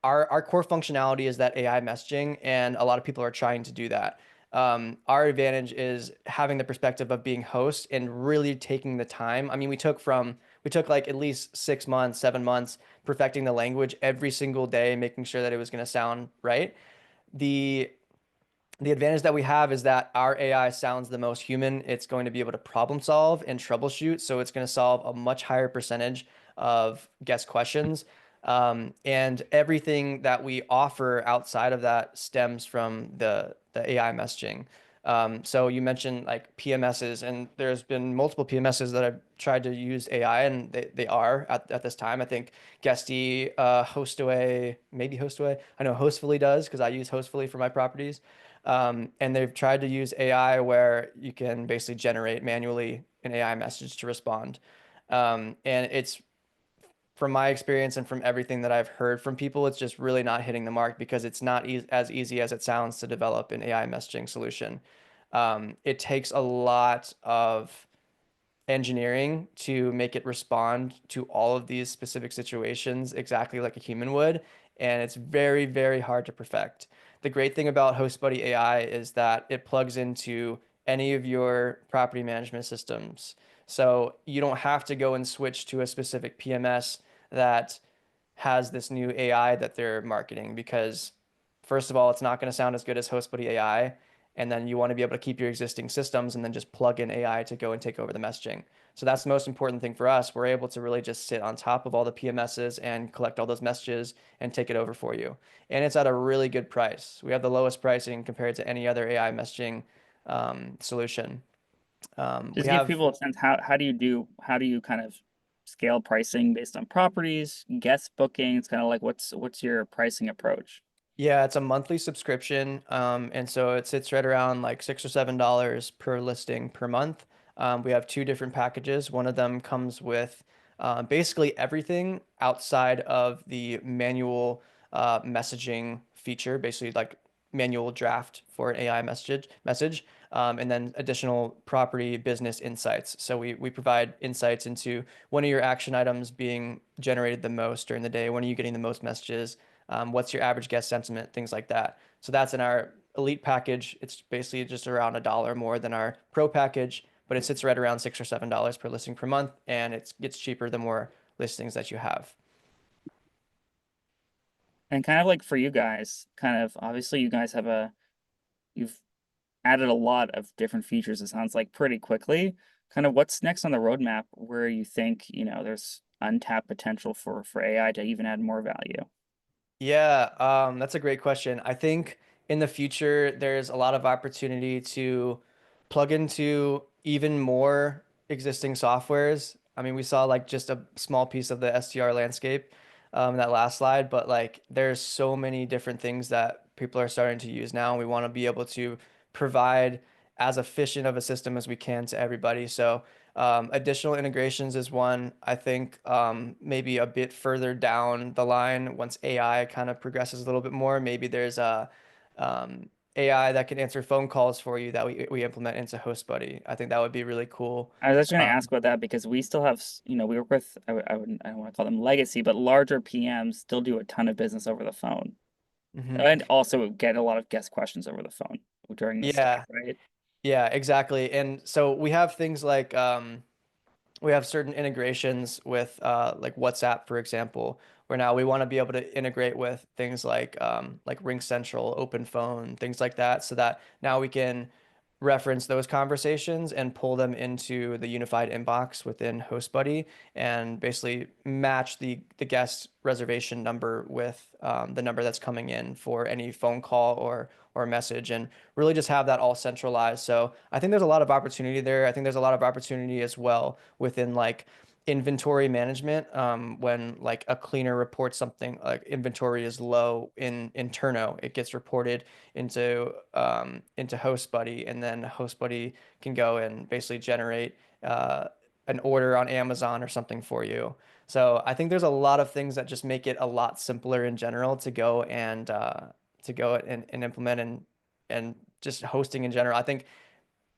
our core functionality is that AI messaging and a lot of people are trying to do that. Our advantage is having the perspective of being host and really taking the time. I mean, we took like at least 6 months, 7 months perfecting the language every single day, making sure that it was going to sound right. The the advantage that we have is that our AI sounds the most human. It's going to be able to problem solve and troubleshoot. So it's going to solve a much higher percentage of guest questions. And everything that we offer outside of that stems from the AI messaging. So you mentioned like PMSs, and there's been multiple PMSs that I've tried to use AI, and they are at this time. I think Guesty, Hostaway, maybe Hostaway. I know Hostfully does because I use Hostfully for my properties. And they've tried to use AI where you can basically generate manually an AI message to respond. And it's from my experience and from everything that I've heard from people, it's just really not hitting the mark because it's not as easy as it sounds to develop an AI messaging solution. It takes a lot of engineering to make it respond to all of these specific situations exactly like a human would. And it's very, very hard to perfect. The great thing about HostBuddy AI is that it plugs into any of your property management systems. So you don't have to go and switch to a specific PMS that has this new AI that they're marketing because first of all, it's not going to sound as good as HostBuddy AI. And then you want to be able to keep your existing systems and then just plug in AI to go and take over the messaging. So that's the most important thing for us. We're able to really just sit on top of all the PMSs and collect all those messages and take it over for you. And it's at a really good price. We have the lowest pricing compared to any other AI messaging solution. We Just give have people a sense, how do you kind of scale pricing based on properties, guest bookings, kind of like what's your pricing approach? Yeah, it's a monthly subscription. And so it sits right around like $6 or $7 per listing per month. We have two different packages. One of them comes with basically everything outside of the manual messaging feature, basically like manual draft for an AI message, and then additional property business insights. So we provide insights into when are your action items being generated the most during the day? When are you getting the most messages? What's your average guest sentiment, things like that. So that's in our elite package. It's basically just around $1 more than our pro package, but it sits right around $6 or $7 per listing per month, and it gets cheaper the more listings that you have. And kind of like for you guys, kind of obviously you guys you've added a lot of different features, it sounds like pretty quickly. Kind of what's next on the roadmap where you think, there's untapped potential for AI to even add more value? Yeah, that's a great question. I think in the future, there's a lot of opportunity to plug into even more existing softwares. I mean, we saw like just a small piece of the STR landscape in that last slide, but like there's so many different things that people are starting to use now, and we want to be able to provide as efficient of a system as we can to everybody. So additional integrations is one. I think maybe a bit further down the line, once AI kind of progresses a little bit more, maybe there's a AI that can answer phone calls for you that we implement into HostBuddy. I think that would be really cool. I was actually going to Um, ask about that because we still have, we work with, I don't want to call them legacy, but larger PMs still do a ton of business over the phone mhm. and also get a lot of guest questions over the phone during the stay, Yeah, right? yeah, exactly. And so we have things like we have certain integrations with like WhatsApp, for example, where now we want to be able to integrate with things like Ring Central, Open Phone, things like that, so that now we can reference those conversations and pull them into the unified inbox within HostBuddy and basically match the guest reservation number with the number that's coming in for any phone call or message and really just have that all centralized. So I think there's a lot of opportunity there. I think there's a lot of opportunity as well within like inventory management when like a cleaner reports something like inventory is low in Turno, it gets reported into HostBuddy, and then HostBuddy can go and basically generate an order on Amazon or something for you. So I think there's a lot of things that just make it a lot simpler in general to go and implement and just hosting in general. I think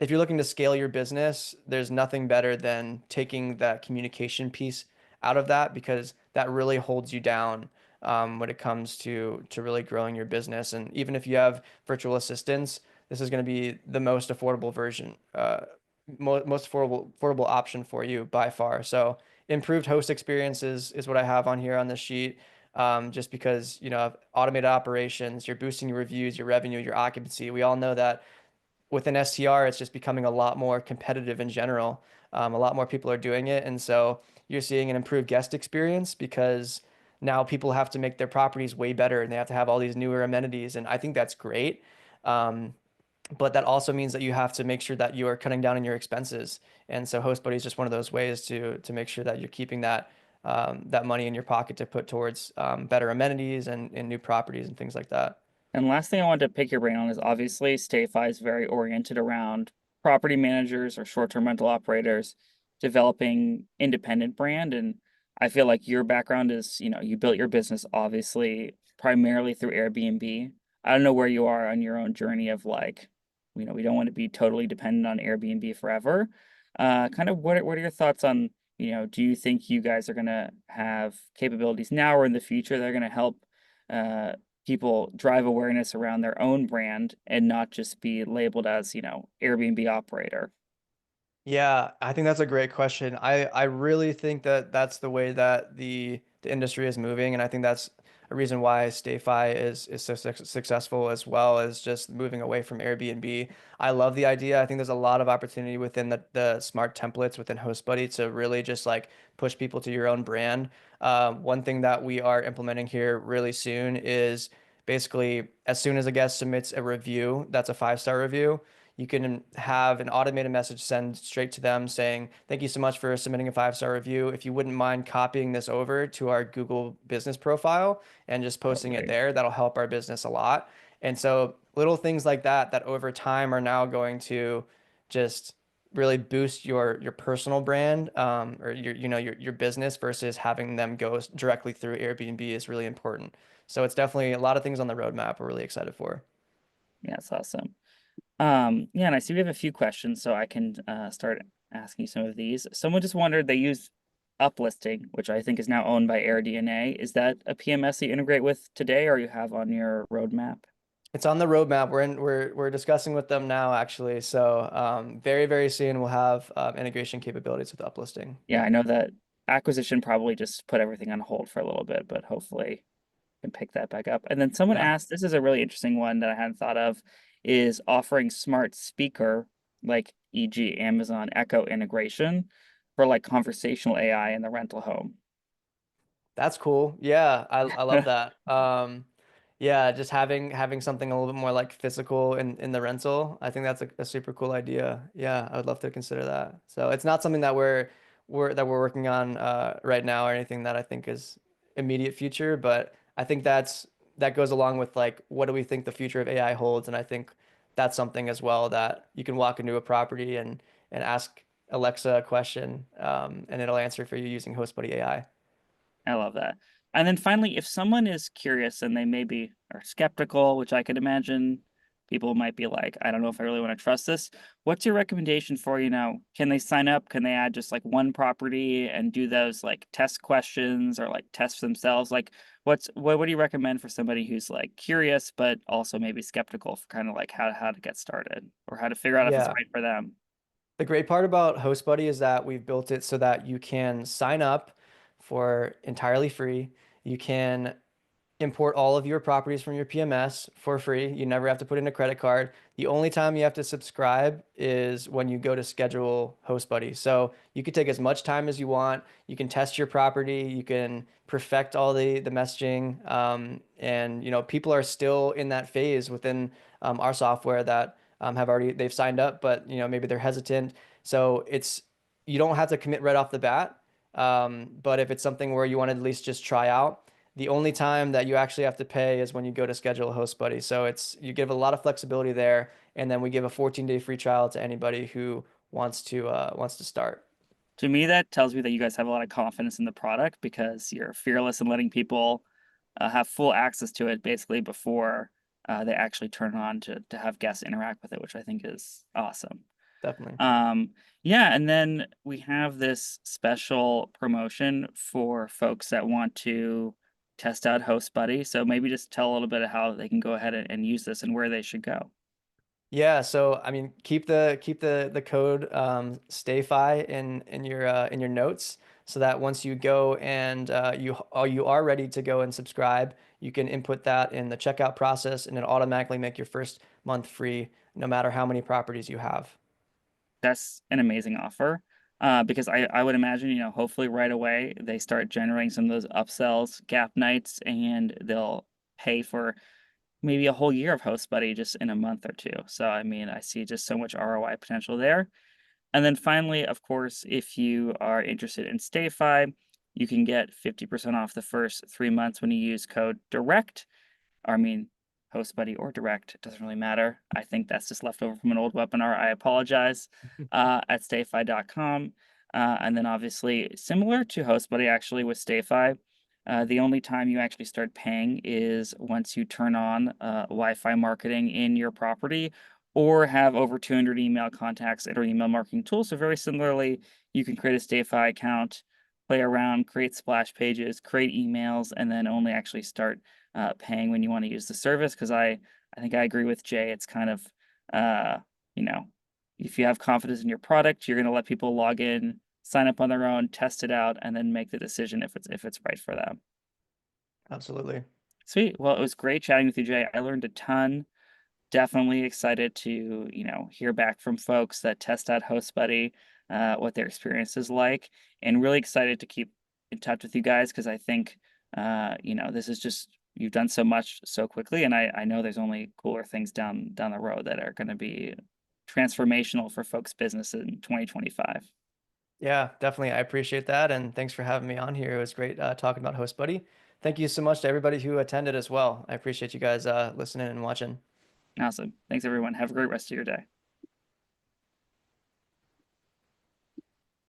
if you're looking to scale your business, there's nothing better than taking that communication piece out of that because that really holds you down when it comes to really growing your business. And even if you have virtual assistants, this is going to be the most affordable version, most affordable option for you by far. So improved host experiences is what I have on here on this sheet. Just because, automated operations, you're boosting your reviews, your revenue, your occupancy. We all know that with an STR, it's just becoming a lot more competitive in general. A lot more people are doing it. And so you're seeing an improved guest experience because now people have to make their properties way better and they have to have all these newer amenities. And I think that's great. Um, but that also means that you have to make sure that you are cutting down on your expenses. And so HostBuddy is just one of those ways to make sure that you're keeping that money in your pocket to put towards better amenities and new properties and things like that. And last thing I wanted to pick your brain on is obviously StayFi is very oriented around property managers or short-term rental operators developing independent brand. And I feel like your background is, you built your business obviously primarily through Airbnb. I don't know where you are on your own journey of like we don't want to be totally dependent on Airbnb forever. Kind of what are your thoughts on, do you think you guys are gonna have capabilities now or in the future that are gonna help uh, people drive awareness around their own brand and not just be labeled as, Airbnb operator? Yeah, I think that's a great question. I really think that that's the way that the industry is moving, and I think that's a reason why StayFi is so successful as well as just moving away from Airbnb. I love the idea. I think there's a lot of opportunity within the smart templates within HostBuddy to really just like push people to your own brand. One thing that we are implementing here really soon is basically as soon as a guest submits a review, that's a 5-star review, you can have an automated message send straight to them saying, "Thank you so much for submitting a 5-star review. If you wouldn't mind copying this over to our Google business profile and just posting it Totally. there, that'll help our business a lot." And so little things like that that over time are now going to just really boost your personal brand, or your business versus having them go directly through Airbnb is really important. So it's definitely a lot of things on the roadmap we're really excited for. Yeah, that's awesome. Yeah, and I see we have a few questions, so I can start asking you some of these. Someone just wondered, they use uplisting, which I think is now owned by AirDNA. Is that a PMS you integrate with today or you have on your roadmap? It's on the roadmap. We're discussing with them now, actually. So very, very soon we'll have integration capabilities with uplisting. Yeah, I know that acquisition probably just put everything on hold for a little bit, but hopefully can pick that back up. And then someone Yeah. asked, this is a really interesting one that I hadn't thought of, is offering smart speaker, like e.g. Amazon Echo integration for like conversational AI in the rental home. That's cool. Yeah, I love that. Yeah, just having something a little bit more like physical in the rental. I think that's a super cool idea. Yeah, I would love to consider that. So it's not something that we're working on right now or anything that I think is immediate future, but I think that goes along with like what do we think the future of AI holds, and I think that's something as well that you can walk into a property and ask Alexa a question, and it'll answer for you using HostBuddy AI. I love that. And then finally, if someone is curious and they maybe are skeptical, which I could imagine people might be like, I don't know if I really want to trust this. What's your recommendation for, can they sign up? Can they add just like one property and do those like test questions or like test themselves? Like what do you recommend for somebody who's like curious but also maybe skeptical for kind of like how to get started or how to figure out if it's Yeah. right for them? The great part about HostBuddy is that we've built it so that you can sign up for entirely free. You can import all of your properties from your PMS for free. You never have to put in a credit card. The only time you have to subscribe is when you go to schedule HostBuddy. So you could take as much time as you want. You can test your property. You can perfect all the messaging. And people are still in that phase within our software that they've signed up, but maybe they're hesitant. So you don't have to commit right off the bat. But if it's something where you want to at least just try out, the only time that you actually have to pay is when you go to schedule a host buddy. So you give a lot of flexibility there, and then we give a 14-day free trial to anybody who wants to start. To me, that tells me that you guys have a lot of confidence in the product because you're fearless in letting people have full access to it basically before they actually turn on to have guests interact with it, which I think is awesome. Definitely. Um, yeah, and then we have this special promotion for folks that want to test out HostBuddy. So maybe just tell a little bit of how they can go ahead and use this and where they should go. Yeah, so I mean, keep the code StayFi in your notes, so that once you go and you are ready to go and subscribe, you can input that in the checkout process, and it automatically make your first month free, no matter how many properties you have. That's an amazing offer. Because I would imagine, hopefully right away they start generating some of those upsells, gap nights, and they'll pay for maybe a whole year of HostBuddy just in a month or two. So, I mean, I see just so much ROI potential there. And then finally, of course, if you are interested in StayFi, you can get 50% off the first 3 months when you use code DIRECT. I mean, HostBuddy or Direct, it doesn't really matter. I think that's just left over from an old webinar. I apologize. At stayfi.com. And then obviously, similar to HostBuddy, actually, with StayFi, the only time you actually start paying is once you turn on Wi Fi marketing in your property or have over 200 email contacts in our email marketing tool. So very similarly, you can create a StayFi account, play around, create splash pages, create emails, and then only actually start paying when you want to use the service. Because I think I agree with Jay. It's kind of uh, you know, if you have confidence in your product, you're going to let people log in, sign up on their own, test it out, and then make the decision if it's right for them. Absolutely. Sweet. Well, it was great chatting with you, Jay. I learned a ton. Definitely excited to, hear back from folks that test out HostBuddy, what their experience is like, and really excited to keep in touch with you guys because I think, this is just you've done so much so quickly, and I know there's only cooler things down the road that are going to be transformational for folks' business in 2025. Yeah, definitely. I appreciate that. And thanks for having me on here. It was great talking about HostBuddy. Thank you so much to everybody who attended as well. I appreciate you guys listening and watching. Awesome. Thanks, everyone. Have a great rest of your day.